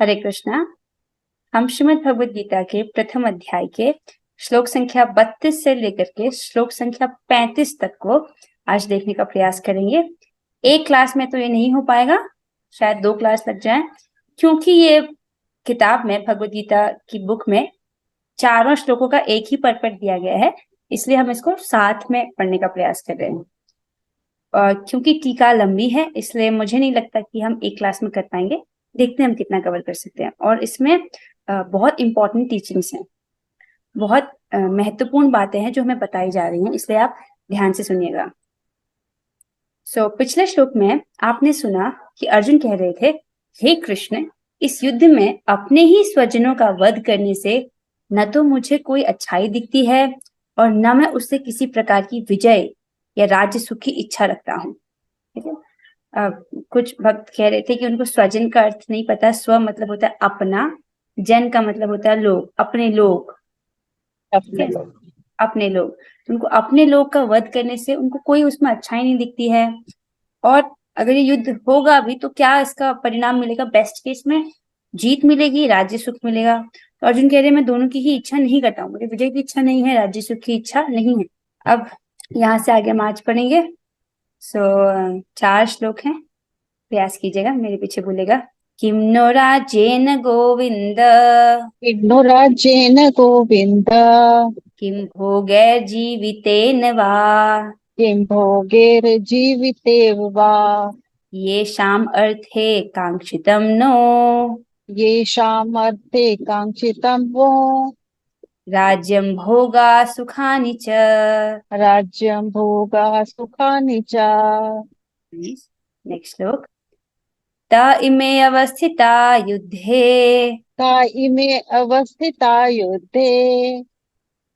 हरे कृष्णा। हम श्रीमद् भगवद गीता के प्रथम अध्याय के श्लोक संख्या 32 से लेकर के श्लोक संख्या 35 तक को आज देखने का प्रयास करेंगे। एक क्लास में तो ये नहीं हो पाएगा, शायद 2 क्लास लग जाए, क्योंकि ये किताब में भगवद गीता की बुक में चारों श्लोकों का एक ही परपट दिया गया है, इसलिए हम इसको साथ में पढ़ने का प्रयास कर रहे हैं। क्योंकि टीका लंबी है इसलिए मुझे नहीं लगता कि हम एक क्लास में कर पाएंगे। देखते हैं हम कितना कवर कर सकते हैं। और इसमें बहुत इंपॉर्टेंट टीचिंग्स हैं, बहुत महत्वपूर्ण बातें हैं जो हमें बताई जा रही हैं, इसलिए आप ध्यान से सुनिएगा। पिछले श्लोक में आपने सुना कि अर्जुन कह रहे थे, हे कृष्ण, इस युद्ध में अपने ही स्वजनों का वध करने से न तो मुझे कोई अच्छाई दिखती है और न मैं उससे किसी प्रकार की विजय या राज्य सुख की इच्छा रखता हूँ। ठीक है। कुछ भक्त कह रहे थे कि उनको स्वजन का अर्थ नहीं पता। स्व मतलब होता है अपना, जन का मतलब होता है लोग, अपने लोग, अपने लोग। तो उनको अपने लोग का वध करने से उनको कोई उसमें अच्छाई नहीं दिखती है। और अगर ये युद्ध होगा भी तो क्या इसका परिणाम मिलेगा? बेस्ट केस में जीत मिलेगी, राज्य सुख मिलेगा। तो अर्जुन कह रहे हैं मैं दोनों की ही इच्छा नहीं करता हूँ, मुझे विजय की इच्छा नहीं है, राज्य सुख की इच्छा नहीं है। अब यहाँ से आगे हम आज पढ़ेंगे। 4 श्लोक हैं, प्रयास कीजिएगा, मेरे पीछे बोलेगा। किम नो राज्येन गोविंद, किन्नु राज्येन गोविन्द, किम भोगैर्जीवितेन वा, किं भोगैर्जीवितेव वा, येषाम् अर्थे काङ्क्षितं नो येषामर्थे काङ्क्षितं वो राज्यं भोगा सुखानि च। राज्यं भोगा सुखानि च। नेक्स्ट श्लोक। त इमे अवस्थिता युद्धे, का इमे अवस्थिता युद्धे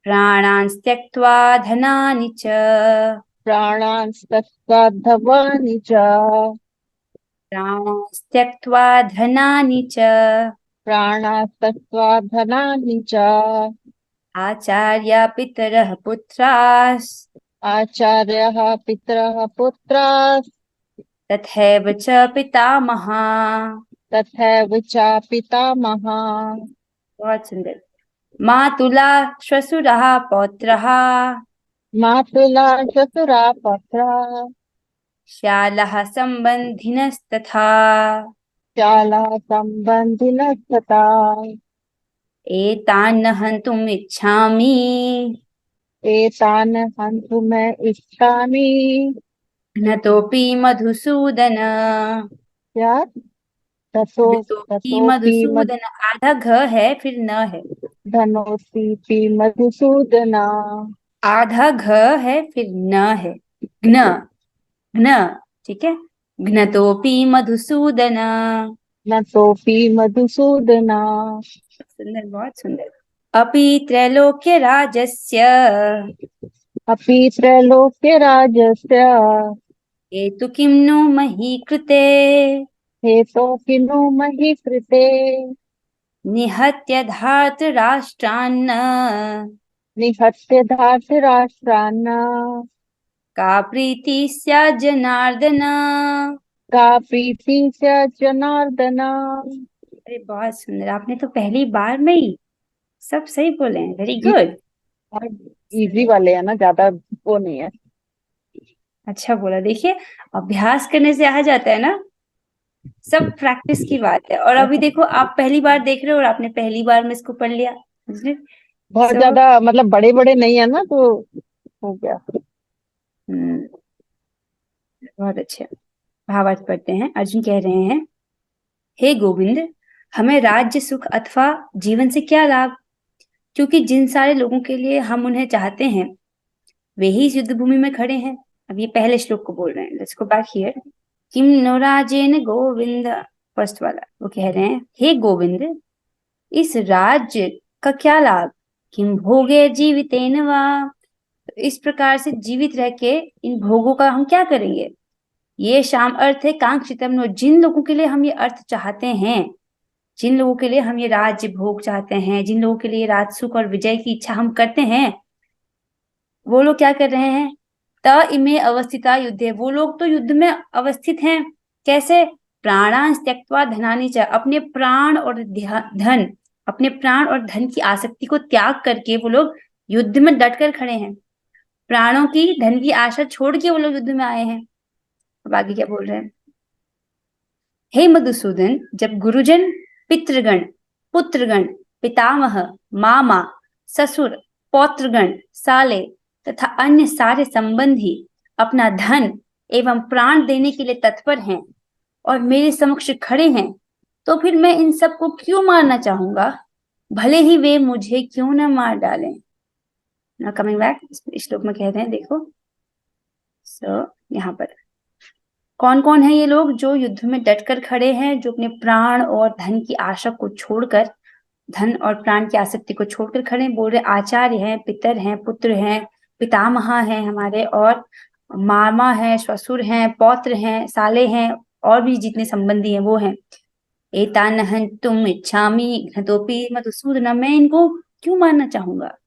प्राणान् त्यक्त्वा धनानि च, प्राणान् त्यक्त्वा धनानि च, प्राणान् त्यक्त्वा धनानि च, प्राणान् त्यक्त्वा धनानि च, आचार्य पितरः पुत्रास्, आचार्यः पितरः पुत्राः तथैव च पितामहा। तथैव च पितामहाः। बहुत सुंदर। मातुला श्वशुरः पौत्रः, मातुला चतुरा पत्रा श्यालः सम्बन्धिनस्तथा, शाला सम्बन्धिनस्तथा एतान् न हन्तुम् इच्छामि, एतान् हन्तुम् इच्छामि। घ्नतोऽपि मधुसूदन। क्या? ततो घ्नतोऽपि ततोपि मधुसूदन, आधा घ है फिर न है, मधुधनोऽपि मधुसूदना। आधा घ है फिर न है, घ्न, घ्न। ठीक है। घ्नतोऽपि मधुसूदन। न तोपि मधुसूदना। सुंदर, बहुत सुंदर। अपि त्रैलोक्य राजस्य, अपि त्रैलोक्यराजस्य हेतु किं नु मही कृते, हेतो किनु महि कृते निहत्य धार्तराष्ट्रान्, निहत्य धार्तराष्ट्रान् का प्रीति स्यात् जनार्दन। का प्रीति च जनार्दन। अरे बहुत सुंदर, आपने तो पहली बार में ही सब सही बोले हैं, वेरी गुड। इजी वाले है ना, ज्यादा वो नहीं है। अच्छा बोला। देखिए, अभ्यास करने से आ जाता है ना, सब प्रैक्टिस की बात है। और अभी देखो, आप पहली बार देख रहे हो और आपने पहली बार में इसको पढ़ लिया। बहुत सो ज्यादा मतलब बड़े बड़े नहीं है ना, तो हो गया। बहुत अच्छे। भावार्थ पढ़ते हैं। अर्जुन कह रहे हैं, हे गोविंद, हमें राज्य सुख अथवा जीवन से क्या लाभ, क्योंकि जिन सारे लोगों के लिए हम उन्हें चाहते हैं वे ही इस युद्ध भूमि में खड़े हैं। अब ये पहले श्लोक को बोल रहे हैं। Let's go back here. किम नो राजेन गोविंद, फर्स्ट वाला वो कह रहे हैं, हे गोविंद, इस राज्य का क्या लाभ, किम भोगे जीवितेन वा, इस प्रकार से जीवित रह के इन भोगों का हम क्या करेंगे। ये शाम अर्थ है कांक्षितम नो, जिन लोगों के लिए हम ये अर्थ चाहते हैं, जिन लोगों के लिए हम ये राज्य भोग चाहते हैं, जिन लोगों के लिए राज सुख और विजय की इच्छा हम करते हैं, वो लोग क्या कर रहे हैं। त इमे अवस्थिता युद्धे, वो लोग तो युद्ध में अवस्थित हैं। कैसे? प्राणांस त्यक्त्वा धनानि च, अपने प्राण और धन, अपने प्राण और धन की आसक्ति को त्याग करके वो लोग युद्ध में डटकर खड़े हैं। प्राणों की, धन की आशा छोड़ के वो लोग युद्ध में आए हैं। अब आगे क्या बोल रहे हैं? हे मधुसूदन, जब गुरुजन, पितृगण, पुत्रगण, पितामह, मामा, ससुर, पौत्रगण, साले तथा अन्य सारे संबंधी अपना धन एवं प्राण देने के लिए तत्पर हैं और मेरे समक्ष खड़े हैं, तो फिर मैं इन सबको क्यों मारना चाहूंगा, भले ही वे मुझे क्यों न मार डालें। ना कमिंग बैक, इस श्लोक में कहते हैं, देखो यहाँ पर कौन कौन है ये लोग जो युद्ध में डटकर खड़े हैं, जो अपने प्राण और धन की आशा को छोड़कर, धन और प्राण की आसक्ति को छोड़कर खड़े हैं। बोल रहे आचार्य हैं, पितर हैं, पुत्र हैं, पितामह हैं हमारे, और मामा हैं, ससुर हैं, पौत्र हैं, साले हैं, और भी जितने संबंधी हैं वो हैं। एतान हन्तुम इच्छामि घ्नतोपि मधुसूदन, मैं इनको क्यों मारना चाहूंगा।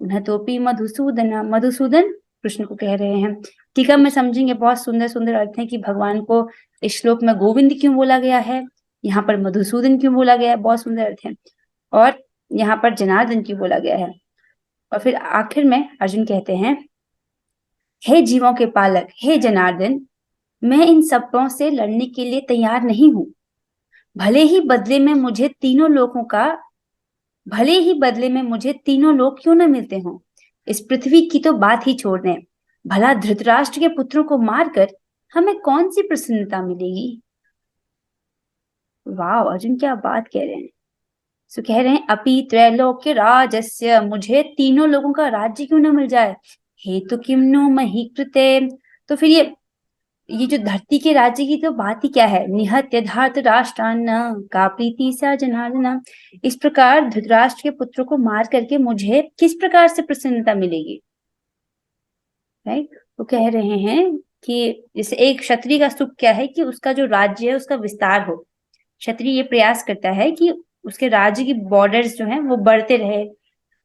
घ्नतोपि मधुसूदन, मधुसूदन कृष्ण को कह रहे हैं। टीका में समझेंगे, बहुत सुंदर सुंदर अर्थ है कि भगवान को इस श्लोक में गोविंद क्यों बोला गया है, यहाँ पर मधुसूदन क्यों बोला गया है, बहुत सुंदर अर्थ है, और यहाँ पर जनार्दन क्यों बोला गया है। और फिर आखिर में अर्जुन कहते हैं, हे जीवों के पालक, हे जनार्दन, मैं इन सबों से लड़ने के लिए तैयार नहीं हूं। भले ही बदले में मुझे तीनों लोग क्यों न मिलते हों, इस पृथ्वी की तो बात ही छोड़ दें। भला धृतराष्ट्र के पुत्रों को मारकर हमें कौन सी प्रसन्नता मिलेगी। वाह, अर्जुन क्या बात कह रहे हैं। सो कह रहे हैं, अपि त्रैलोक्य राजस्य, मुझे तीनों लोगों का राज्य क्यों न मिल जाए। हे तो किम नो मही कृते, तो फिर ये जो धरती के राज्य की तो बात ही क्या है। निहत्य धार्त राष्ट्रान्न का प्रीति सा जनार्दन, इस प्रकार धृतराष्ट्र के पुत्रों को मार करके मुझे किस प्रकार से प्रसन्नता मिलेगी। राइट, वो कह रहे हैं कि जैसे एक क्षत्रिय का सुख क्या है कि उसका जो राज्य है उसका विस्तार हो। क्षत्रिय ये प्रयास करता है कि उसके राज्य की बॉर्डर्स जो हैं वो बढ़ते रहे।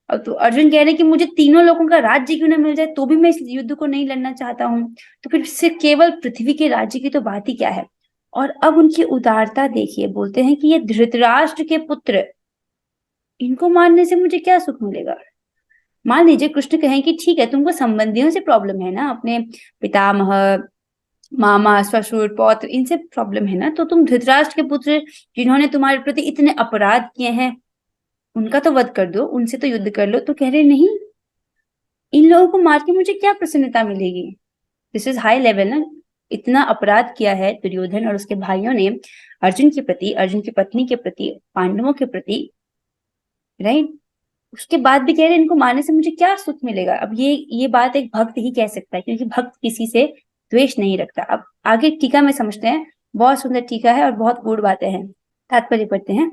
और तो अर्जुन कह रहे हैं कि मुझे तीनों लोगों का राज्य क्यों ना मिल जाए, तो भी मैं इस युद्ध को नहीं लड़ना चाहता हूँ। तो फिर सिर्फ केवल पृथ्वी के राज्य की तो बात ही क्या है। और अब उनकी उदारता देखिए, बोलते हैं कि ये धृतराष्ट्र के पुत्र, इनको मारने से मुझे क्या सुख मिलेगा। मान लीजिए कृष्ण कहें कि ठीक है, तुमको संबंधियों से प्रॉब्लम है ना, अपने पितामह, मामा, ससुर, पौत्र, इनसे प्रॉब्लम है ना, तो तुम धृतराष्ट्र के पुत्र जिन्होंने तुम्हारे प्रति इतने अपराध किए हैं, उनका तो वध कर दो, उनसे तो युद्ध कर लो। तो कह रहे नहीं, इन लोगों को मार के मुझे क्या प्रसन्नता मिलेगी। दिस इज हाई लेवल ना। इतना अपराध किया है दुर्योधन और उसके भाइयों ने अर्जुन के प्रति, अर्जुन की पत्नी के प्रति, पांडवों के प्रति, राइट। उसके बाद भी कह रहे इनको मारने से मुझे क्या सुख मिलेगा। अब ये बात एक भक्त ही कह सकता है, क्योंकि भक्त किसी से द्वेष नहीं रखता। अब आगे टीका में समझते हैं, बहुत सुंदर टीका है और बहुत गूढ़ बातें हैं। तात्पर्य पढ़ते हैं।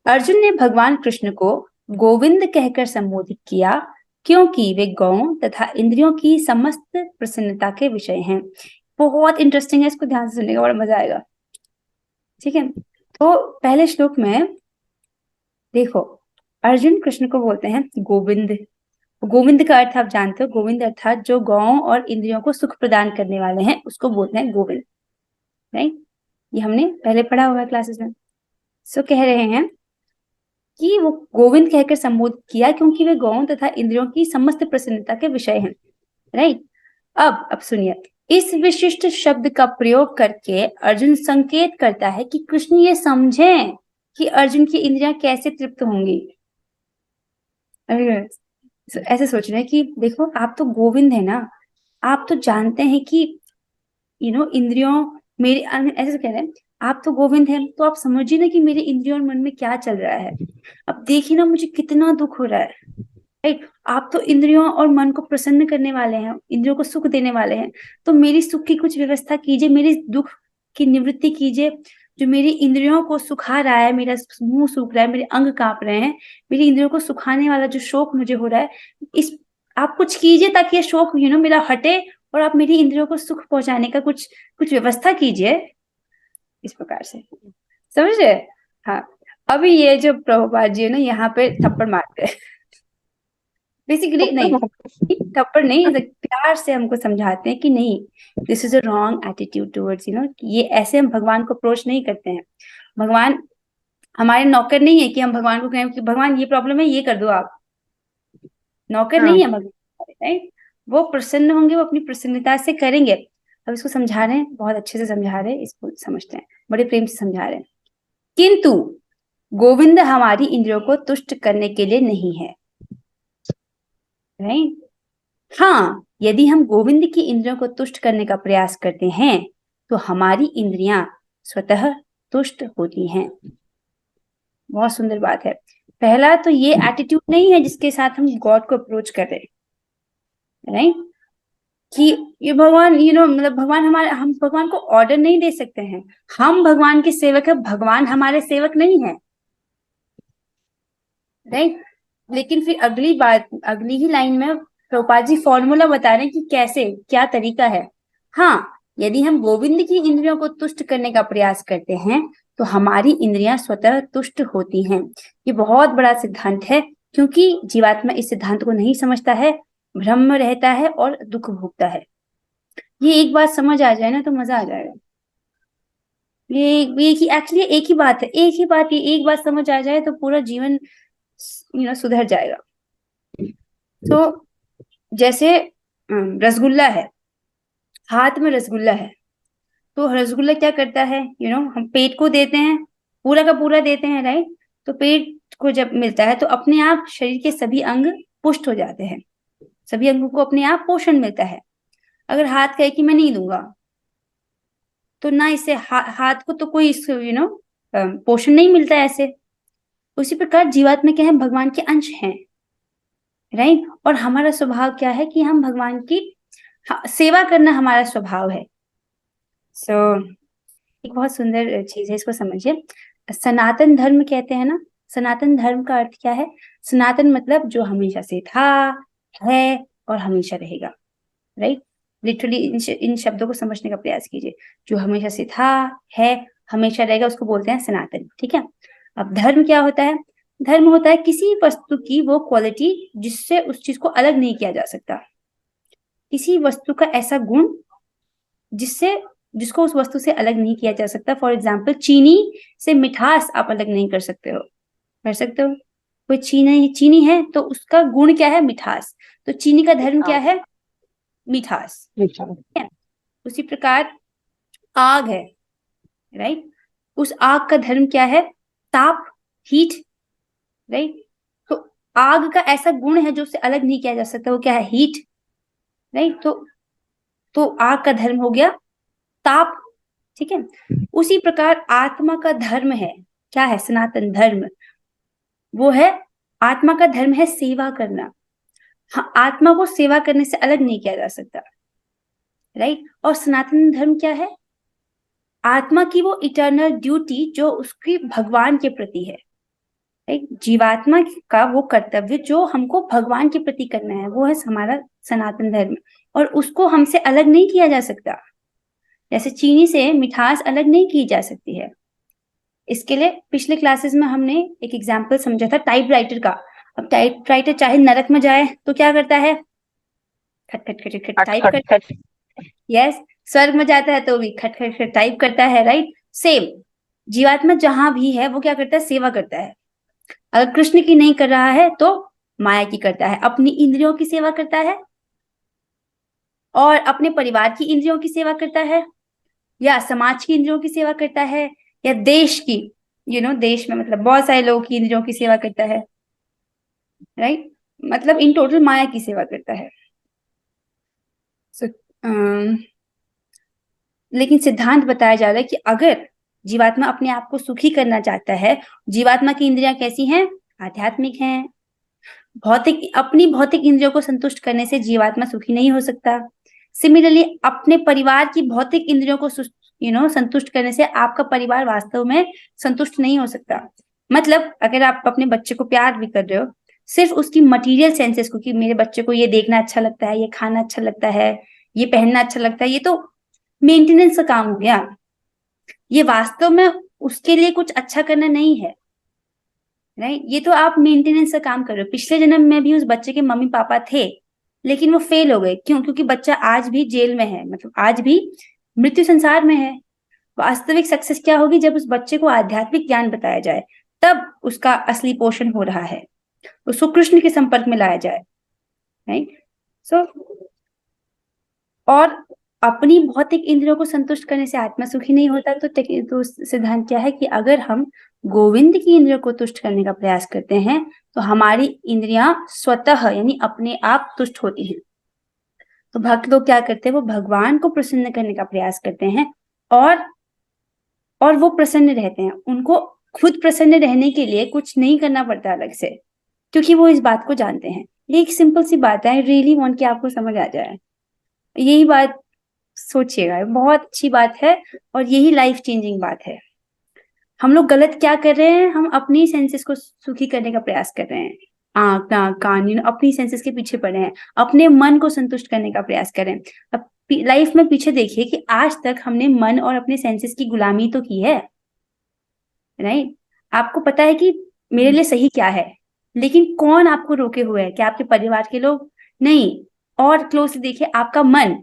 अर्जुन ने भगवान कृष्ण को गोविंद कहकर संबोधित किया, क्योंकि वे गौं तथा इंद्रियों की समस्त प्रसन्नता के विषय हैं। बहुत इंटरेस्टिंग है, इसको ध्यान से सुनने का बड़ा मजा आएगा। ठीक है, तो पहले श्लोक में देखो, अर्जुन कृष्ण को बोलते हैं गोविंद। गोविंद का अर्थ आप जानते हो, गोविंद अर्थात जो गौं और इंद्रियों को सुख प्रदान करने वाले हैं, उसको बोलते हैं गोविंद। राइट, ये हमने पहले पढ़ा हुआ है क्लासेस में। सो कह रहे हैं कि वो गोविंद कहकर संबोधित किया, क्योंकि वे गौं तथा इंद्रियों की समस्त प्रसन्नता के विषय हैं। राइट, अब सुनिए, इस विशिष्ट शब्द का प्रयोग करके अर्जुन संकेत करता है कि कृष्ण ये समझें कि अर्जुन की इंद्रियां कैसे तृप्त होंगी। ऐसे सोच रहे हैं कि देखो, आप तो गोविंद है ना, आप तो जानते हैं कि इंद्रियों मेरे, ऐसे कह रहे हैं, आप तो गोविंद हैं, तो आप समझिए ना कि मेरे इंद्रियों और मन में क्या चल रहा है। अब देखिए ना मुझे कितना दुख हो रहा है। राइट, आप तो इंद्रियों और मन को प्रसन्न करने वाले हैं, इंद्रियों को सुख देने वाले हैं, तो मेरी सुख की कुछ व्यवस्था कीजिए, मेरे दुख की निवृत्ति कीजिए। जो मेरी इंद्रियों को सुखा रहा है, मेरा मुंह सूख रहा है, मेरे अंग कांप रहे हैं, मेरी इंद्रियों को सुखाने वाला जो शोक मुझे हो रहा है, इस आप कुछ कीजिए ताकि ये शोक मेरा हटे, और आप मेरी इंद्रियों को सुख पहुंचाने का कुछ व्यवस्था कीजिए। इस प्रकार से समझ रहे। हाँ, अभी ये जो प्रभुपाद जी है ना, यहाँ पे थप्पड़ मारते हैं। बेसिकली नहीं, थप्पड़ नहीं, ऐसे प्यार से हमको समझाते हैं कि नहीं, this is a wrong attitude towards ये ऐसे हम भगवान को अप्रोच नहीं करते हैं। भगवान हमारे नौकर नहीं है कि हम भगवान को कहें कि भगवान ये प्रॉब्लम है, ये कर दो आप। नौकर नहीं हाँ। है भगवान, राइट। वो प्रसन्न होंगे, वो अपनी प्रसन्नता से करेंगे। अब इसको समझा रहे हैं, बहुत अच्छे से समझा रहे हैं, इसको समझते हैं, बड़े प्रेम से समझा रहे हैं। किंतु गोविंद हमारी इंद्रियों को तुष्ट करने के लिए नहीं है, राइट। हाँ, यदि हम गोविंद की इंद्रियों को तुष्ट करने का प्रयास करते हैं तो हमारी इंद्रियां स्वतः तुष्ट होती हैं। बहुत सुंदर बात है। पहला तो ये एटीट्यूड नहीं है जिसके साथ हम गॉड को अप्रोच कर रहे हैं, राइट। कि ये भगवान मतलब भगवान हमारे, हम भगवान को ऑर्डर नहीं दे सकते हैं। हम भगवान के सेवक है, भगवान हमारे सेवक नहीं है, राइट। लेकिन फिर अगली बात, अगली ही लाइन में प्रभुपाद जी फॉर्मूला बता रहे हैं कि कैसे, क्या तरीका है। हाँ, यदि हम गोविंद की इंद्रियों को तुष्ट करने का प्रयास करते हैं तो हमारी इंद्रियां स्वतः तुष्ट होती हैं। ये बहुत बड़ा सिद्धांत है, क्योंकि जीवात्मा इस सिद्धांत को नहीं समझता है, भ्रम में रहता है और दुख भोगता है। ये एक बात समझ आ जाए ना तो मजा आ जाएगा। ये कि एक्चुअली एक ही बात है, एक ही बात, ये एक बात समझ आ जाए तो पूरा जीवन सुधर जाएगा। तो जैसे रसगुल्ला है, हाथ में रसगुल्ला है, तो रसगुल्ला क्या करता है, हम पेट को देते हैं, पूरा का पूरा देते हैं, राइट। तो पेट को जब मिलता है तो अपने आप शरीर के सभी अंग पुष्ट हो जाते हैं, सभी अंगों को अपने आप पोषण मिलता है। अगर हाथ कहे कि मैं नहीं दूंगा, तो ना इससे हाथ को तो कोई पोषण नहीं मिलता है ऐसे। उसी प्रकार जीवात्मा क्या है, भगवान के अंश हैं, राइट। और हमारा स्वभाव क्या है कि हम भगवान की सेवा करना हमारा स्वभाव है। सो एक बहुत सुंदर चीज है, इसको समझिए। सनातन धर्म कहते हैं ना, सनातन धर्म का अर्थ क्या है? सनातन मतलब जो हमेशा से था, है और हमेशा रहेगा, राइट। लिटरली इन शब्दों को समझने का प्रयास कीजिए। जो हमेशा से था, है, हमेशा रहेगा, उसको बोलते हैं सनातन, ठीक है। अब धर्म क्या होता है? धर्म होता है किसी वस्तु की वो क्वालिटी जिससे उस चीज को अलग नहीं किया जा सकता, किसी वस्तु का ऐसा गुण जिससे जिसको उस वस्तु से अलग नहीं किया जा सकता। फॉर एग्जाम्पल, चीनी से मिठास आप अलग नहीं कर सकते हो, कर सकते हो? कोई चीनी चीनी है तो उसका गुण क्या है? मिठास। तो चीनी का धर्म क्या हाँ। है? मिठास, अच्छा। ठीक है। उसी प्रकार आग है, राइट। उस आग का धर्म क्या है? ताप, हीट, राइट। तो आग का ऐसा गुण है जो उससे अलग नहीं किया जा सकता, वो क्या है? Heat, right. तो आग का धर्म हो गया ताप, ठीक है। उसी प्रकार आत्मा का धर्म है, क्या है? सनातन धर्म। वो है, आत्मा का धर्म है सेवा करना। हाँ, आत्मा को सेवा करने से अलग नहीं किया जा सकता, राइट। और सनातन धर्म क्या है? आत्मा की वो इटर्नल ड्यूटी जो उसकी भगवान के प्रति है, राइट। जीवात्मा का वो कर्तव्य जो हमको भगवान के प्रति करना है, वो है हमारा सनातन धर्म। और उसको हमसे अलग नहीं किया जा सकता। जैसे चीनी से मिठास अलग नहीं की जा सकती है। इसके लिए पिछले क्लासेस में हमने एक एग्जाम्पल समझा था टाइपराइटर का। अब टाइपराइटर चाहे नरक में जाए तो क्या करता है? खट खट खट खट खट टाइप खट कर। खट। यस। स्वर्ग में जाता है तो भी खट खट खट टाइप करता है, राइट। सेम, जीवात्मा जहां भी है वो क्या करता है? सेवा करता है। अगर कृष्ण की नहीं कर रहा है तो माया की करता है, अपनी इंद्रियों की सेवा करता है, और अपने परिवार की इंद्रियों की सेवा करता है, या समाज की इंद्रियों की सेवा करता है, या देश की, देश में मतलब बहुत सारे लोगों की इंद्रियों की सेवा करता है, राइट। मतलब इन टोटल माया की सेवा करता है। So, लेकिन सिद्धांत बताया जा रहा है कि अगर जीवात्मा अपने आप को सुखी करना चाहता है, जीवात्मा की इंद्रियां कैसी हैं? आध्यात्मिक हैं। अपनी भौतिक इंद्रियों को संतुष्ट करने से जीवात्मा सुखी नहीं हो सकता। सिमिलरली अपने परिवार की भौतिक इंद्रियों को संतुष्ट करने से आपका परिवार वास्तव में संतुष्ट नहीं हो सकता। मतलब अगर आप अपने बच्चे को प्यार भी कर रहे हो, सिर्फ उसकी मटेरियल सेंसेस को, कि मेरे बच्चे को ये देखना अच्छा लगता है, ये खाना अच्छा लगता है, ये पहनना अच्छा लगता है, ये तो मेंटेनेंस का काम हो गया। ये वास्तव में उसके लिए कुछ अच्छा करना नहीं है। राइट। ये तो आप मेंटेनेंस का काम कर रहे हो। पिछले जन्म में भी उस बच्चे के मम्मी पापा थे, लेकिन वो फेल हो गए। क्यों? क्योंकि बच्चा आज भी जेल में है, मतलब आज भी मृत्यु संसार में है। वास्तविक सक्सेस क्या होगी? जब उस बच्चे को आध्यात्मिक ज्ञान बताया जाए, तब उसका असली पोषण हो रहा है, उसको कृष्ण के संपर्क में लाया जाए, राइट। सो और अपनी भौतिक इंद्रियों को संतुष्ट करने से आत्मा सुखी नहीं होता। तो सिद्धांत क्या है कि अगर हम गोविंद की इंद्रियों को तुष्ट करने का प्रयास करते हैं, तो हमारी इंद्रियां स्वतः यानी अपने आप तुष्ट होती हैं। तो भक्त लोग क्या करते हैं? वो भगवान को प्रसन्न करने का प्रयास करते हैं, और वो प्रसन्न रहते हैं। उनको खुद प्रसन्न रहने के लिए कुछ नहीं करना पड़ता अलग से, क्योंकि वो इस बात को जानते हैं। ये एक सिंपल सी बात है, आई रियली वांट कि आपको समझ आ जाए। यही बात सोचिएगा, बहुत अच्छी बात है, और यही लाइफ चेंजिंग बात है। हम लोग गलत क्या कर रहे हैं? हम अपनी सेंसेस को सुखी करने का प्रयास कर रहे हैं। आंख, नाक, कान, अपनी सेंसेस के पीछे पड़े हैं, अपने मन को संतुष्ट करने का प्रयास कर रहे हैं। अब लाइफ में पीछे देखिए कि आज तक हमने मन और अपने सेंसेस की गुलामी तो की है, राइट। आपको पता है कि मेरे लिए सही क्या है, लेकिन कौन आपको रोके हुए है? क्या आपके परिवार के लोग? नहीं। और क्लोज से देखिए, आपका मन,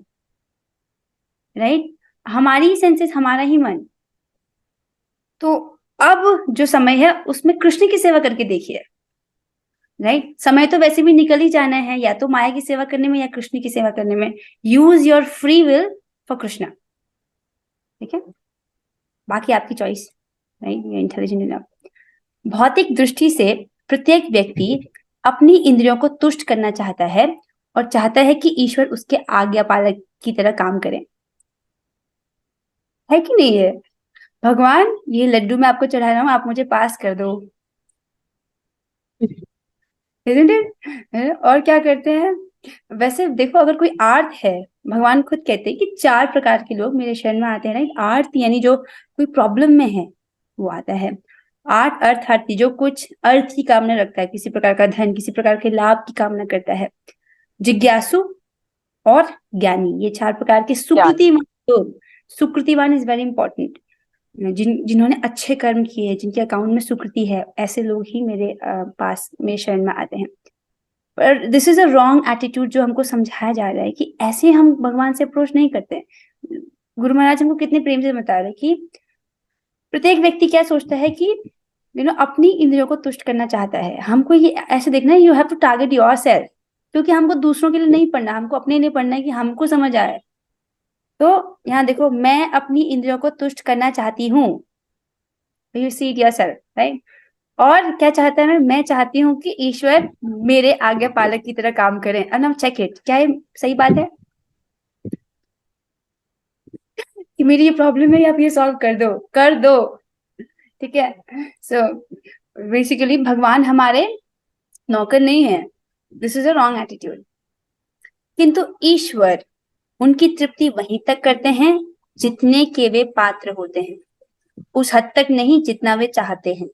राइट। हमारी ही सेंसेस, हमारा ही मन। तो अब जो समय है उसमें कृष्ण की सेवा करके देखिए, राइट। समय तो वैसे भी निकल ही जाना है, या तो माया की सेवा करने में या कृष्ण की सेवा करने में। Use your free will for Krishna, ठीक है। बाकी आपकी choice, right. You intelligent enough. भौतिक दृष्टि से प्रत्येक व्यक्ति अपनी इंद्रियों को तुष्ट करना चाहता है, और चाहता है कि ईश्वर उसके आज्ञा पालक की तरह काम करे, है कि नहीं है? भगवान, ये लड्डू मैं आपको चढ़ा रहा हूँ, आप मुझे पास कर दो, isn't it? और क्या करते हैं? वैसे देखो, अगर कोई आर्त है, भगवान खुद कहते हैं कि 4 प्रकार के लोग मेरे शरण में आते हैं, राइट। आर्त यानी जो कोई प्रॉब्लम में है वो आता है। आर्त अर्थार्थी, जो कुछ अर्थ की कामना रखता है, किसी प्रकार का धन, किसी प्रकार के लाभ की कामना करता है। जिज्ञासु और ज्ञानी, ये 4 प्रकार के ज्ञान। सुकृतिमान लोग। सुकृतिवान इज वेरी इंपॉर्टेंट। जिन्होंने अच्छे कर्म किए, जिनके अकाउंट में सुकृति है, ऐसे लोग ही मेरे पास में शरण में आते हैं। पर this is a wrong attitude जो हमको समझाया जा रहा है कि ऐसे हम भगवान से अप्रोच नहीं करते। गुरु महाराज हमको कितने प्रेम से बता रहे हैं कि प्रत्येक व्यक्ति क्या सोचता है कि अपनी इंद्रियों को तुष्ट करना चाहता है। हमको ये ऐसे देखना है, you have to target yourself, क्योंकि हमको दूसरों के लिए नहीं पढ़ना, हमको अपने लिए पढ़ना है कि हमको समझ आए। तो यहाँ देखो, मैं अपनी इंद्रियों को तुष्ट करना चाहती हूँ, you see it yourself, right. और क्या चाहता है? मैं चाहती हूँ कि ईश्वर मेरे आज्ञा पालक की तरह काम करें। एंड नाउ चेक इट, क्या ये सही बात है कि मेरी ये प्रॉब्लम है, आप ये सॉल्व कर दो, कर दो, ठीक है। सो बेसिकली भगवान हमारे नौकर नहीं है। This is a wrong attitude. किंतु ईश्वर उनकी तृप्ति वहीं तक करते हैं जितने के वे पात्र होते हैं, उस हद तक नहीं जितना वे चाहते हैं।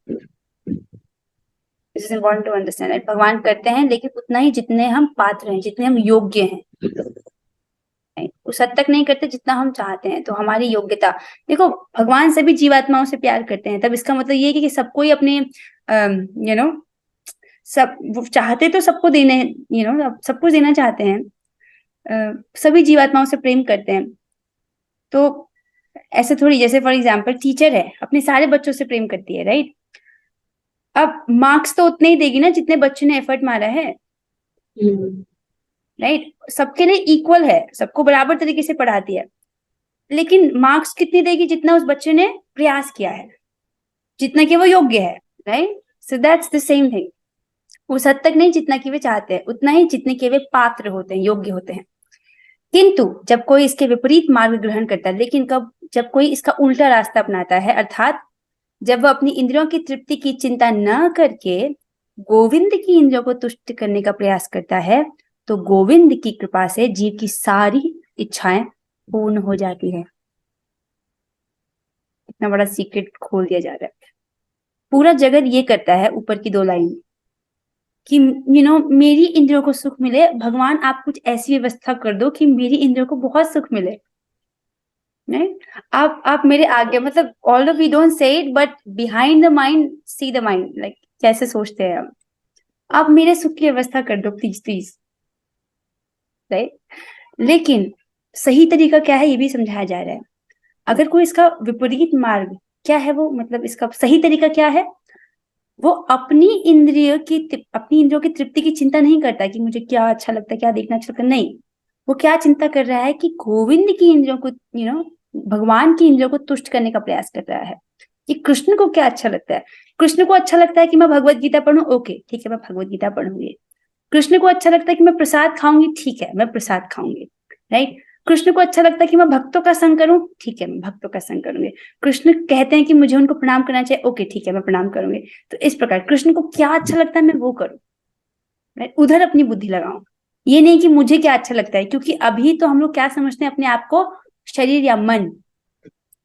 This is important to understand. भगवान करते हैं, लेकिन उतना ही जितने हम पात्र हैं, जितने हम योग्य हैं, उस हद तक नहीं करते जितना हम चाहते हैं। तो हमारी योग्यता देखो, भगवान सभी जीवात्माओं से प्यार करते हैं, तब इसका मतलब ये है कि सबको ही अपने सब वो चाहते तो सबको देने, सबको देना चाहते हैं। सभी जीवात्माओं से प्रेम करते हैं। तो ऐसे थोड़ी, जैसे फॉर एग्जाम्पल टीचर है, अपने सारे बच्चों से प्रेम करती है, राइट। अब मार्क्स तो उतने ही देगी ना जितने बच्चे ने एफर्ट मारा है, राइट। सबके लिए इक्वल है, सबको बराबर तरीके से पढ़ाती है, लेकिन मार्क्स कितनी देगी? जितना उस बच्चे ने प्रयास किया है, जितना कि वो योग्य है, right. So that's the same thing. उस हद तक नहीं जितना कि वे चाहते हैं, उतना ही जितने के वे पात्र होते हैं, योग्य होते हैं। किंतु जब कोई इसके विपरीत मार्ग ग्रहण करता है, लेकिन कब? जब कोई इसका उल्टा रास्ता अपनाता है, अर्थात जब वह अपनी इंद्रियों की तृप्ति की चिंता न करके गोविंद की इंद्रियों को तुष्ट करने का प्रयास करता है, तो गोविंद की कृपा से जीव की सारी इच्छाएं पूर्ण हो जाती है। इतना बड़ा सीक्रेट खोल दिया जा रहा है। पूरा जगत ये करता है, ऊपर की 2 लाइन, कि मेरी इंद्रियों को सुख मिले। भगवान, आप कुछ ऐसी व्यवस्था कर दो कि मेरी इंद्रियों को बहुत सुख मिले, नहीं। आप मेरे आगे, मतलब although we don't say it, but behind the mind see the mind, like कैसे सोचते हैं हम। आप मेरे सुख की व्यवस्था कर दो प्लीज प्लीज, राइट। लेकिन सही तरीका क्या है ये भी समझाया जा रहा है। अगर कोई इसका विपरीत मार्ग क्या है, वो मतलब इसका सही तरीका क्या है, वो अपनी इंद्रियों की तृप्ति की चिंता नहीं करता कि मुझे क्या अच्छा लगता है, क्या देखना अच्छा लगता है, नहीं। वो क्या चिंता कर रहा है कि गोविंद की इंद्रियों को, भगवान की इंद्रियों को तुष्ट करने का प्रयास कर रहा है कि कृष्ण को क्या अच्छा लगता है। कृष्ण को अच्छा लगता है कि मैं भगवत गीता पढ़ूं, ओके ठीक है मैं भगवत गीता पढ़ूंगी। कृष्ण को अच्छा लगता है कि मैं प्रसाद खाऊंगी, ठीक है मैं प्रसाद खाऊंगी, राइट। कृष्ण को अच्छा लगता है कि मैं भक्तों का संग करूं, ठीक है मैं भक्तों का संग करूंगी। कृष्ण कहते हैं कि मुझे उनको प्रणाम करना चाहिए, ओके ठीक है मैं प्रणाम करूंगी। तो इस प्रकार कृष्ण को क्या अच्छा लगता है मैं वो करूं, राइट, उधर अपनी बुद्धि लगाऊं। ये नहीं कि मुझे क्या अच्छा लगता है, क्योंकि अभी तो हम लोग क्या समझते हैं अपने आप को, शरीर या मन,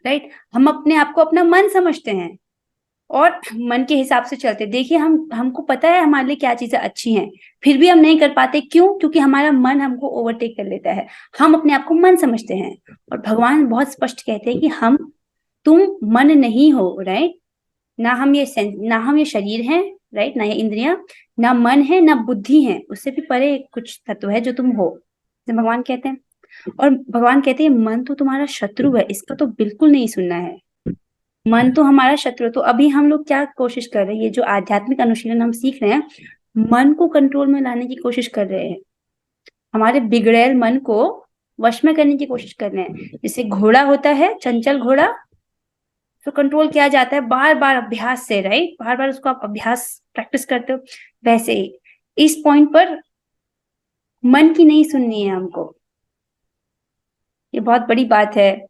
राइट। हम अपने आप को अपना मन समझते हैं और मन के हिसाब से चलते। देखिए हमको पता है हमारे लिए क्या चीजें अच्छी हैं, फिर भी हम नहीं कर पाते, क्यों? क्योंकि हमारा मन हमको ओवरटेक कर लेता है। हम अपने आप को मन समझते हैं। और भगवान बहुत स्पष्ट कहते हैं कि तुम मन नहीं हो, राइट। ना हम ये शरीर हैं, राइट, ना ये इंद्रियां, ना मन है, ना बुद्धि है, उससे भी परे कुछ तत्व है जो तुम हो, जैसे भगवान कहते हैं। और भगवान कहते हैं मन तो तुम्हारा शत्रु है, इसका तो बिल्कुल नहीं सुनना है। मन तो हमारा शत्रु। तो अभी हम लोग क्या कोशिश कर रहे हैं, ये जो आध्यात्मिक अनुशीलन हम सीख रहे हैं, मन को कंट्रोल में लाने की कोशिश कर रहे हैं। हमारे बिगड़ैल मन को वश में करने की कोशिश कर रहे हैं। जैसे घोड़ा होता है, चंचल घोड़ा, तो कंट्रोल किया जाता है बार बार अभ्यास से, राइट, बार बार उसको आप अभ्यास प्रैक्टिस करते हो। वैसे ही इस पॉइंट पर मन की नहीं सुननी है हमको। ये बहुत बड़ी बात है,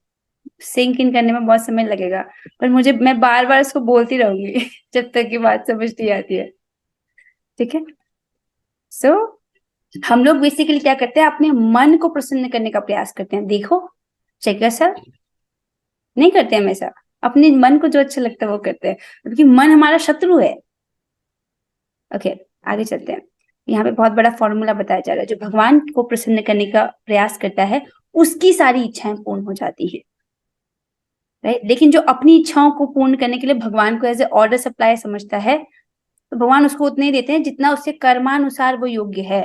सिंक इन करने में बहुत समय लगेगा, पर मैं बार बार इसको बोलती रहूंगी जब तक ये बात समझ नहीं आती है, ठीक है। सो हम लोग बेसिकली क्या करते हैं, अपने मन को प्रसन्न करने का प्रयास करते हैं। देखो चेक योरसेल्फ, नहीं करते हमेशा। अपने मन को जो अच्छा लगता है वो करते हैं, क्योंकि मन हमारा शत्रु है। ओके, आगे चलते हैं। यहाँ पे बहुत बड़ा फॉर्मूला बताया जा रहा है, जो भगवान को प्रसन्न करने का प्रयास करता है उसकी सारी इच्छाएं पूर्ण हो जाती है, राइट। लेकिन जो अपनी इच्छाओं को पूर्ण करने के लिए भगवान को एज ए ऑर्डर सप्लाई समझता है, तो भगवान उसको उतने ही देते हैं जितना उसके कर्मानुसार वो योग्य है।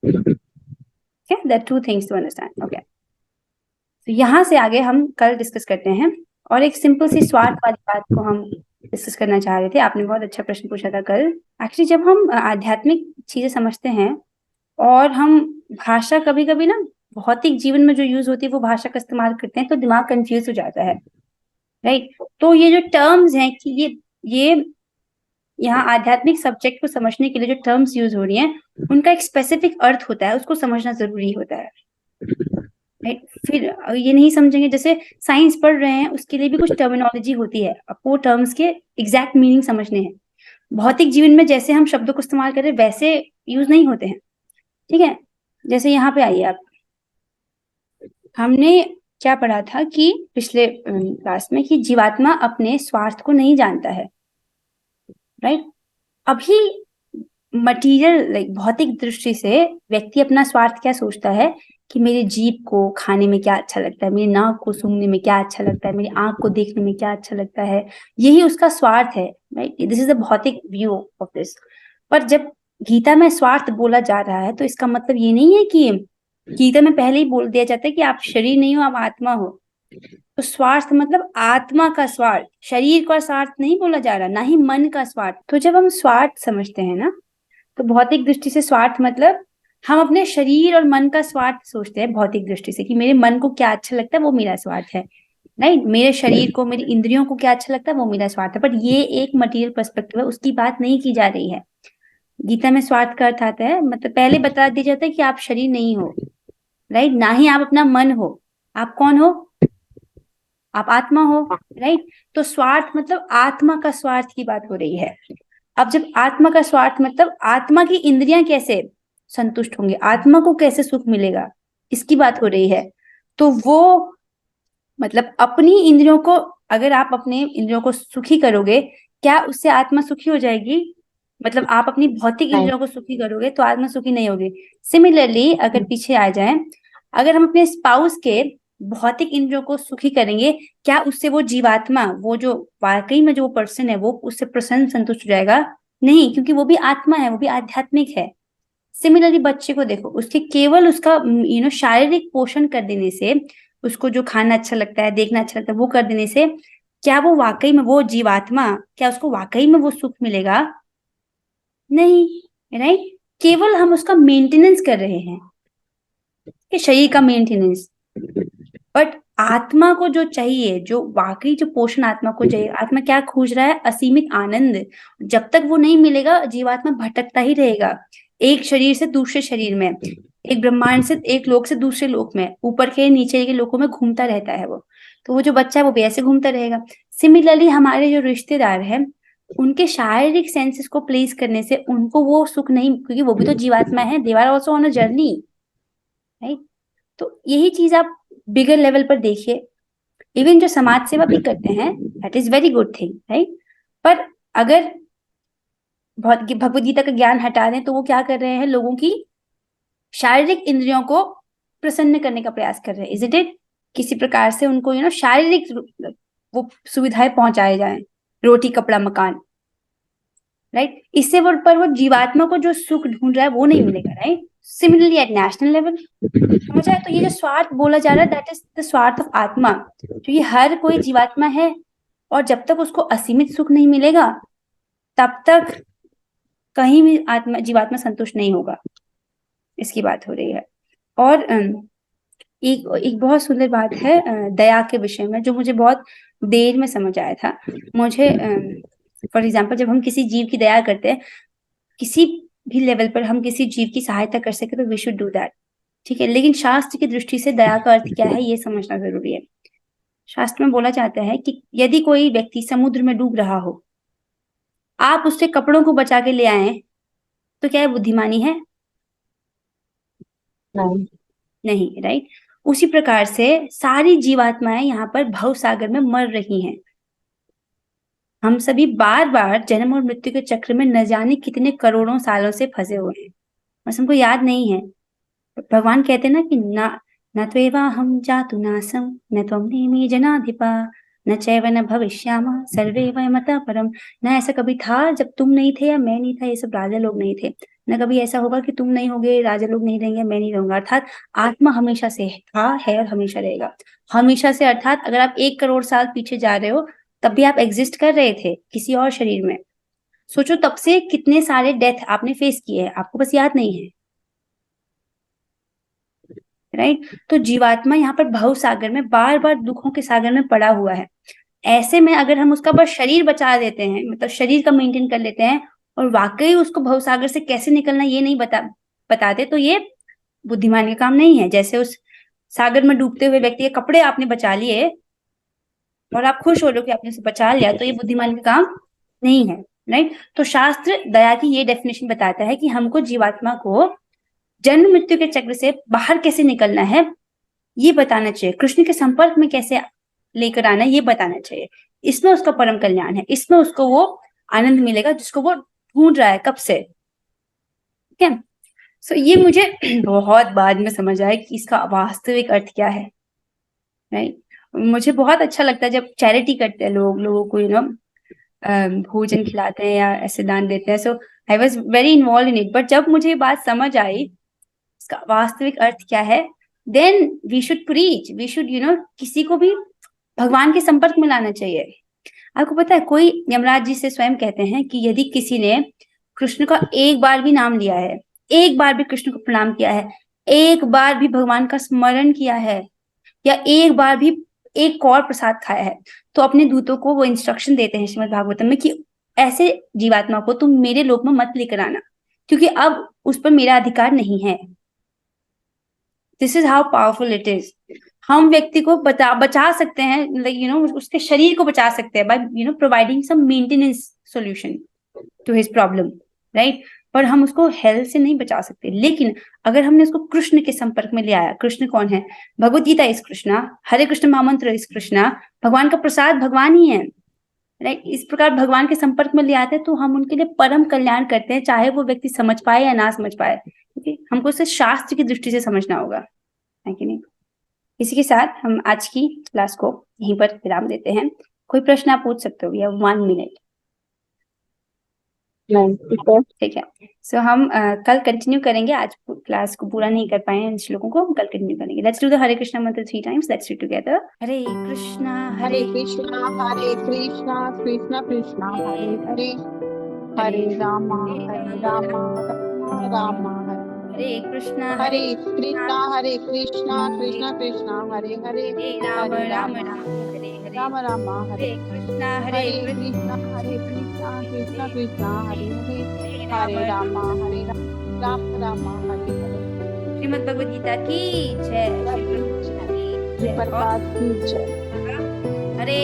okay? There are two things to understand. Okay. तो यहाँ से आगे हम कल डिस्कस करते हैं, और एक सिंपल सी स्वार्थ वाली बात को हम डिस्कस करना चाह रहे थे। आपने बहुत अच्छा प्रश्न पूछा था कल। एक्चुअली जब हम आध्यात्मिक चीजें समझते हैं और हम भाषा कभी कभी ना भौतिक जीवन में जो यूज होती है वो भाषा का इस्तेमाल करते हैं, तो दिमाग कंफ्यूज हो जाता है, राइट। तो ये जो टर्म्स हैं कि ये यहाँ आध्यात्मिक सब्जेक्ट को समझने के लिए जो टर्म्स यूज हो रही हैं उनका एक स्पेसिफिक अर्थ होता है, उसको समझना जरूरी होता है, राइट। फिर ये नहीं समझेंगे, जैसे साइंस पढ़ रहे हैं उसके लिए भी कुछ टर्मिनोलॉजी होती है, आपको टर्म्स के एग्जैक्ट मीनिंग समझने हैं। भौतिक जीवन में जैसे हम शब्दों को इस्तेमाल कर रहे हैं वैसे यूज नहीं होते हैं, ठीक है। जैसे यहाँ पे आइए आप, हमने क्या पढ़ा था कि पिछले क्लास में कि जीवात्मा अपने स्वार्थ को नहीं जानता है, राइट। अभी मटीरियल लाइक भौतिक दृष्टि से व्यक्ति अपना स्वार्थ क्या सोचता है कि मेरी जीभ को खाने में क्या अच्छा लगता है, मेरी नाक को सूंघने में क्या अच्छा लगता है, मेरी आंख को देखने में क्या अच्छा लगता है, यही उसका स्वार्थ है, राइट। दिस इज द भौतिक व्यू ऑफ दिस। पर जब गीता में स्वार्थ बोला जा रहा है तो इसका मतलब ये नहीं है कि गीता में पहले ही बोल दिया जाता है कि आप शरीर नहीं हो, आप आत्मा हो। तो स्वार्थ मतलब आत्मा का स्वार्थ, शरीर का स्वार्थ नहीं बोला जा रहा, ना ही मन का स्वार्थ। तो जब हम स्वार्थ समझते हैं ना, तो भौतिक दृष्टि से स्वार्थ मतलब हम अपने शरीर और मन का स्वार्थ सोचते हैं भौतिक दृष्टि से, कि मेरे मन को क्या अच्छा लगता है वो मेरा स्वार्थ है, नहीं। मेरे शरीर को, मेरी इंद्रियों को क्या अच्छा लगता है वो मेरा स्वार्थ है। बट ये एक मटेरियल पर्सपेक्टिव है, उसकी बात नहीं की जा रही है। गीता में स्वार्थ का अर्थ आता है, मतलब पहले बता दिया जाता है कि आप शरीर नहीं हो, राइट, ना ही आप अपना मन हो। आप कौन हो? आप आत्मा हो, राइट। तो स्वार्थ मतलब आत्मा का स्वार्थ की बात हो रही है। अब जब आत्मा का स्वार्थ मतलब आत्मा की इंद्रियां कैसे संतुष्ट होंगे, आत्मा को कैसे सुख मिलेगा, इसकी बात हो रही है। तो वो मतलब अपनी इंद्रियों को, अगर आप अपने इंद्रियों को सुखी करोगे, क्या उससे आत्मा सुखी हो जाएगी? मतलब आप अपनी भौतिक नहीं। इंद्रियों को सुखी करोगे तो आत्मा सुखी नहीं होगी। सिमिलरली अगर पीछे आ जाए, अगर हम अपने स्पाउस के भौतिक इंद्रियों को सुखी करेंगे, क्या उससे वो जीवात्मा, वो जो वाकई में जो पर्सन है, वो उससे प्रसन्न संतुष्ट हो जाएगा? नहीं, क्योंकि वो भी आत्मा है, वो भी आध्यात्मिक है। सिमिलरली बच्चे को देखो, उसके केवल उसका शारीरिक पोषण कर देने से, उसको जो खाना अच्छा लगता है, देखना अच्छा लगता है, वो कर देने से क्या वो वाकई में, वो जीवात्मा, क्या उसको वाकई में वो सुख मिलेगा? नहीं, राइट। केवल हम उसका मेंटेनेंस कर रहे हैं, कि शरीर का मेंटेनेंस। बट आत्मा को जो चाहिए, जो वाकई जो पोषण आत्मा को चाहिए, आत्मा क्या खोज रहा है? असीमित आनंद। जब तक वो नहीं मिलेगा, जीवात्मा भटकता ही रहेगा, एक शरीर से दूसरे शरीर में, एक ब्रह्मांड से एक लोक से दूसरे लोक में, ऊपर के नीचे के लोकों में घूमता रहता है वो। तो वो जो बच्चा है वो भी ऐसे घूमता रहेगा। सिमिलरली हमारे जो रिश्तेदार हैं, उनके शारीरिक सेंसेस को प्लेस करने से उनको वो सुख नहीं, क्योंकि वो भी तो जीवात्मा है, they are also on a journey, right. तो यही चीज आप बिगर लेवल पर देखिए। इवन जो समाज सेवा भी करते हैं, that is very good thing, right. पर अगर भगवत गीता का ज्ञान हटा दें, तो वो क्या कर रहे हैं? लोगों की शारीरिक इंद्रियों को प्रसन्न करने का प्रयास कर रहे हैं, इज इट? किसी प्रकार से उनको शारीरिक वो सुविधाएं पहुंचाए जाएं, रोटी कपड़ा मकान, राइट। इससे वो पर वो जीवात्मा को जो सुख ढूंढ रहा है वो नहीं मिलेगा, right. Similarly at national level समझ आए, तो ये जो स्वार्थ बोला जा रहा है, दैट इज द स्वार्थ ऑफ आत्मा, क्योंकि हर कोई जीवात्मा है, और जब तक उसको असीमित सुख नहीं मिलेगा, तब तक कहीं भी आत्मा जीवात्मा संतुष्ट नहीं होगा। इसकी बात हो रही है। और एक एक बहुत सुंदर बात है दया के विषय में, जो मुझे बहुत देर में समझ आया था। मुझे फॉर एग्जाम्पल, जब हम किसी जीव की दया करते हैं, किसी भी लेवल पर हम किसी जीव की सहायता कर सके, तो वी शुड डू दैट, ठीक है। लेकिन शास्त्र की दृष्टि से दया का अर्थ क्या है, ये समझना जरूरी है। शास्त्र में बोला जाता है कि यदि कोई व्यक्ति समुद्र में डूब रहा हो, आप उसके कपड़ों को बचा के ले आए, तो क्या ये बुद्धिमानी है? नहीं। नहीं, राइट। उसी प्रकार से सारी जीवात्माएं यहाँ पर भव सागर में मर रही हैं। हम सभी बार बार जन्म और मृत्यु के चक्र में न जाने कितने करोड़ों सालों से फंसे हुए हैं, बस हमको याद नहीं है। भगवान कहते हैं ना कि ना, न त्वेवाहं जातु नासं न त्वं नेमि जनाधिपा न चैव न भविष्यामः सर्वे वयमतः परम। न ऐसा कभी था जब तुम नहीं थे, या मैं नहीं था, ये सब राजा लोग नहीं थे, न कभी ऐसा होगा कि तुम नहीं होगे, राजा लोग नहीं रहेंगे, मैं नहीं रहूंगा। अर्थात आत्मा हमेशा से था, है और हमेशा रहेगा। हमेशा से अर्थात अगर आप 1 करोड़ साल पीछे जा रहे हो, तब भी आप एग्जिस्ट कर रहे थे किसी और शरीर में। सोचो तब से कितने सारे डेथ आपने फेस किए हैं, आपको बस याद नहीं है, राइट। तो जीवात्मा यहाँ पर भव सागर में बार बार दुखों के सागर में पड़ा हुआ है। ऐसे में अगर हम उसका बस शरीर बचा देते हैं, मतलब शरीर का मेंटेन कर लेते हैं, और वाकई उसको भव सागर से कैसे निकलना ये नहीं बताते, तो ये बुद्धिमान का काम नहीं है। जैसे उस सागर में डूबते हुए व्यक्ति के कपड़े आपने बचा लिए, और आप खुश हो रहे हो कि आपने उसे बचा लिया, तो ये बुद्धिमान का काम नहीं है, राइट। तो शास्त्र दया की ये डेफिनेशन बताता है कि हमको जीवात्मा को जन्म मृत्यु के चक्र से बाहर कैसे निकलना है, ये बताना चाहिए। कृष्ण के संपर्क में कैसे लेकर आना है, ये बताना चाहिए। इसमें उसका परम कल्याण है, इसमें उसको वो आनंद मिलेगा जिसको वो ढूंढ रहा है कब से, ठीक है। सो ये मुझे बहुत बाद में समझ आया कि इसका वास्तविक अर्थ क्या है, राइट। मुझे बहुत अच्छा लगता है जब चैरिटी करते हैं लोग, लोगों को भोजन खिलाते हैं या ऐसे दान देते हैं। So I was very involve in it, but जब मुझे ये बात समझ आई इसका वास्तविक अर्थ क्या है, then we should preach, we should किसी को भी भगवान के संपर्क में लाना चाहिए। आपको पता है, कोई यमराज जी से स्वयं कहते हैं कि यदि किसी ने कृष्ण का एक बार भी नाम लिया है, एक बार भी कृष्ण को प्रणाम किया है, एक बार भी भगवान का स्मरण किया है, या एक बार भी एक और प्रसाद खाया है, तो अपने दूतों को वो इंस्ट्रक्शन देते हैं श्रीमद् भागवतम में कि ऐसे जीवात्मा को तुम मेरे लोक में मत लेकर आना, क्योंकि अब उस पर मेरा अधिकार नहीं है। This is how powerful it is. हम व्यक्ति को बचा सकते हैं, लाइक उसके शरीर को बचा सकते हैं by providing some maintenance solution to his problem, right. पर हम उसको हेल्थ से नहीं बचा सकते। लेकिन अगर हमने उसको कृष्ण के संपर्क में ले आया, कृष्ण कौन है? भगवत गीता इस कृष्णा, हरे कृष्ण महामंत्र इस कृष्णा, भगवान का प्रसाद भगवान ही है, राइट। इस प्रकार भगवान के संपर्क में ले आते हैं, तो हम उनके लिए परम कल्याण करते हैं, चाहे वो व्यक्ति समझ पाए या ना समझ पाए, क्योंकि हमको इसे शास्त्र की दृष्टि से समझना होगा, है कि नहीं। इसी के साथ हम आज की क्लास को यहीं पर विराम देते हैं। कोई प्रश्न आप पूछ सकते हो, या 1 मिनट। नहीं, ठीक है। ठीक है। सो हम कल कंटिन्यू करेंगे, आज क्लास को पूरा नहीं कर पाए हैं इन श्लोकों को, हम कल कंटिन्यू करेंगे। लेट्स डू द हरे कृष्णा मंत्र 3 टाइम्स, लेट्स डू टुगेदर। हरे कृष्णा हरे कृष्णा कृष्णा कृष्णा हरे हरे, हरे रामा रामा रामा हरे हरे कृष्णा हरे कृष्णा कृष्णा कृष्णा हरे हरे, राम हरे राम रामा राम हरे हरे, राम रामा हरे हरे कृष्णा हरे कृष्णा कृष्णा कृष्णा हरे हरे, हरे रामा राम रामा हरे हरे। श्रीमद् भगवद गीता की जय, श्री प्रभुपाद की जय। प्रभुपाद की जय। और हरे